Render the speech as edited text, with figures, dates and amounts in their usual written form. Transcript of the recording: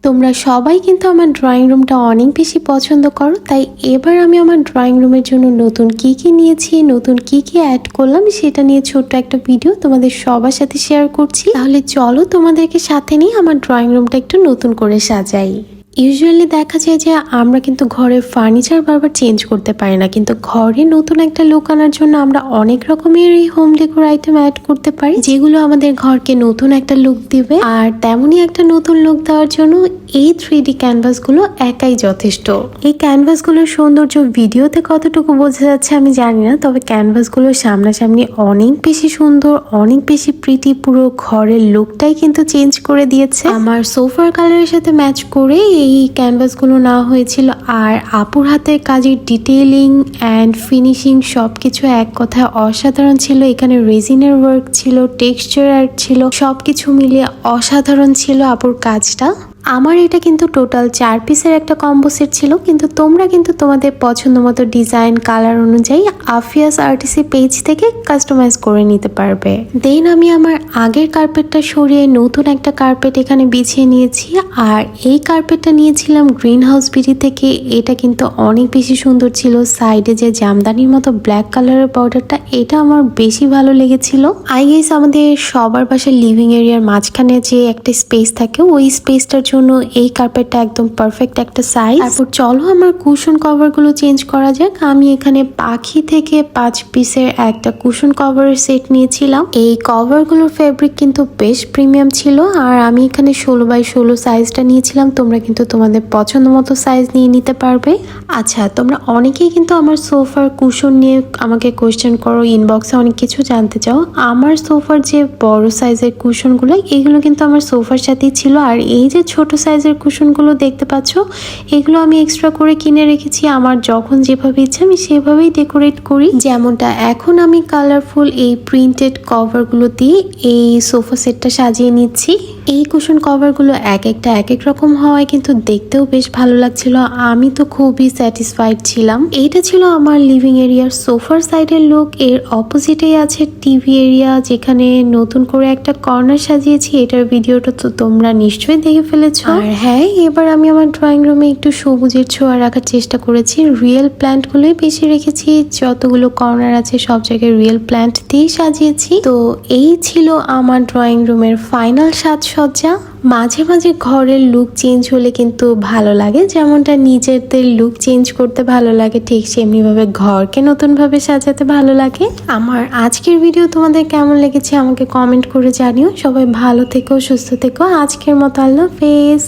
তোমরা সবাই কিন্তু আমার ড্রয়িং রুমটা অনেক বেশি পছন্দ করো, তাই এবার আমি আমার ড্রয়িং রুমের জন্য নতুন কি কি নিয়েছি, নতুন কি কি অ্যাড করলাম সেটা নিয়ে ছোট্ট একটা ভিডিও তোমাদের সবার সাথে শেয়ার করছি। তাহলে চলো তোমাদেরকে সাথে নিয়ে আমার ড্রয়িং রুমটা একটু নতুন করে সাজাই। ইউজুয়ালি দেখা যায় যে আমরা কিন্তু ঘরের ফার্নিচার বারবার চেঞ্জ করতে পারি না, কিন্তু ঘরে নতুন একটা লুক আনার জন্য আমরা অনেক রকমের এই হোম ডেকোর আইটেম অ্যাড করতে পারি, যেগুলো আমাদের ঘরকে নতুন একটা লুক দিবে। আর তেমনই একটা নতুন লুক দেওয়ার জন্য এই 3D ক্যানভাসগুলো একাই যথেষ্ট। এই ক্যানভাসগুলোর সৌন্দর্য ভিডিওতে কতটুকু বোঝা যাচ্ছে আমি জানি না, তবে ক্যানভাসগুলোর সামনাসামনি অনেক বেশি সুন্দর, অনেক বেশি প্রিটি। পুরো ঘরের লুকটাই কিন্তু চেঞ্জ করে দিয়েছে। আমার সোফার কালারের সাথে ম্যাচ করে এই ক্যানভাসগুলো নেওয়া হয়েছিল। আর আপুর হাতের কাজের ডিটেইলিং অ্যান্ড ফিনিশিং সবকিছু এক কথায় অসাধারণ ছিল। এখানে রেজিনের ওয়ার্ক ছিল, টেক্সচার আর্ট ছিল, সবকিছু মিলিয়ে অসাধারণ ছিল আপুর কাজটা। আমার এটা কিন্তু টোটাল 4 পিসের একটা কম্বো সেট ছিল, কিন্তু তোমরা কিন্তু তোমাদের পছন্দ মতো ডিজাইন কালার অনুযায়ী আফিয়াস আর্টিসি পেজ থেকে কাস্টমাইজ করে নিতে পারবে। দেন আমি আমার আগের কার্পেটটা সরিয়ে নতুন একটা কার্পেট এখানে বিছিয়ে নিয়েছি। আর এই কার্পেটটা নিয়েছিলাম গ্রিন হাউস বিডি থেকে। এটা কিন্তু অনেক বেশি সুন্দর ছিল। সাইডে যে জামদানির মতো ব্ল্যাক কালারের বর্ডারটা, এটা আমার বেশি ভালো লেগেছিল। আই গেস আমাদের সবার বাসার লিভিং এরিয়ার মাঝখানে যে একটা স্পেস থাকে, ওই স্পেসটার জন্য এই কার্পেটটা একদম পারফেক্ট একটা সাইজ। তারপর চলো আমার কুশন কভার গুলো চেঞ্জ করা যাক। আমি এখানে পাখি থেকে 5 পিসের একটা কুশন কভারের সেট নিয়েছিলাম। এই কভার গুলোর ফেব্রিক কিন্তু বেশ প্রিমিয়াম ছিল। আর আমি এখানে 16x16 সাইজটা নিয়েছিলাম। তোমরা কিন্তু তোমাদের পছন্দ মতো সাইজ নিয়ে নিতে পারবে। আচ্ছা, তোমরা অনেকেই কিন্তু আমার সোফার কুশন নিয়ে আমাকে কোয়েশ্চেন করো, ইনবক্সে অনেক কিছু জানতে চাও। আমার সোফার যে বড় সাইজের কুশন গুলো, এগুলো কিন্তু আমার সোফার সাথেই ছিল। আর এই যে ছোট সাইজের কুশনগুলো দেখতে পাচ্ছ, এগুলো আমি এক্সট্রা করে কিনে রেখেছি। আমার যখন যেভাবে ইচ্ছা আমি সেভাবেই ডেকোরেট করি। যেমনটা এখন আমি কালারফুল এই প্রিন্টেড কভারগুলো দিয়ে এই সোফা সেটটা সাজিয়ে নিচ্ছি। এই কুশন কভারগুলো এক একটা এক এক রকম হওয়ায় কিন্তু দেখতেও বেশ ভালো লাগছিল। আমি তো খুবই স্যাটিসফাইড ছিলাম। এইটা ছিল আমার লিভিং এরিয়ার সোফার সাইডের লুক। এর অপোজিটেই আছে টিভি এরিয়া, যেখানে নতুন করে একটা কর্নার সাজিয়েছি। এটার ভিডিওটা তো তোমরা নিশ্চয়ই দেখে ফেলেছো। আর হ্যাঁ, এবার আমি আমার ড্রয়িং রুমে একটু সবুজের ছোঁয়া রাখার চেষ্টা করেছি। রিয়েল প্ল্যান্টগুলোই বেশি রেখেছি। যতগুলো কর্নার আছে সব জায়গায় রিয়েল প্ল্যান্ট দিয়েই সাজিয়েছি। তো এই ছিল আমার ড্রয়িং রুমের ফাইনাল সাজসজ্জা। মাঝে মাঝে ঘরের লুক চেঞ্জ হলে কিন্তু ভালো লাগে। যেমনটা নিজেদের লুক চেঞ্জ করতে ভালো লাগে, ঠিক সেমনিভাবে ঘরকে নতুনভাবে সাজাতে ভালো লাগে। আমার আজকের ভিডিও তোমাদের কেমন লেগেছে আমাকে কমেন্ট করে জানিও। সবাই ভালো থেকো, সুস্থ থেকো। আজকের মতো আল্লাহ হাফেজ।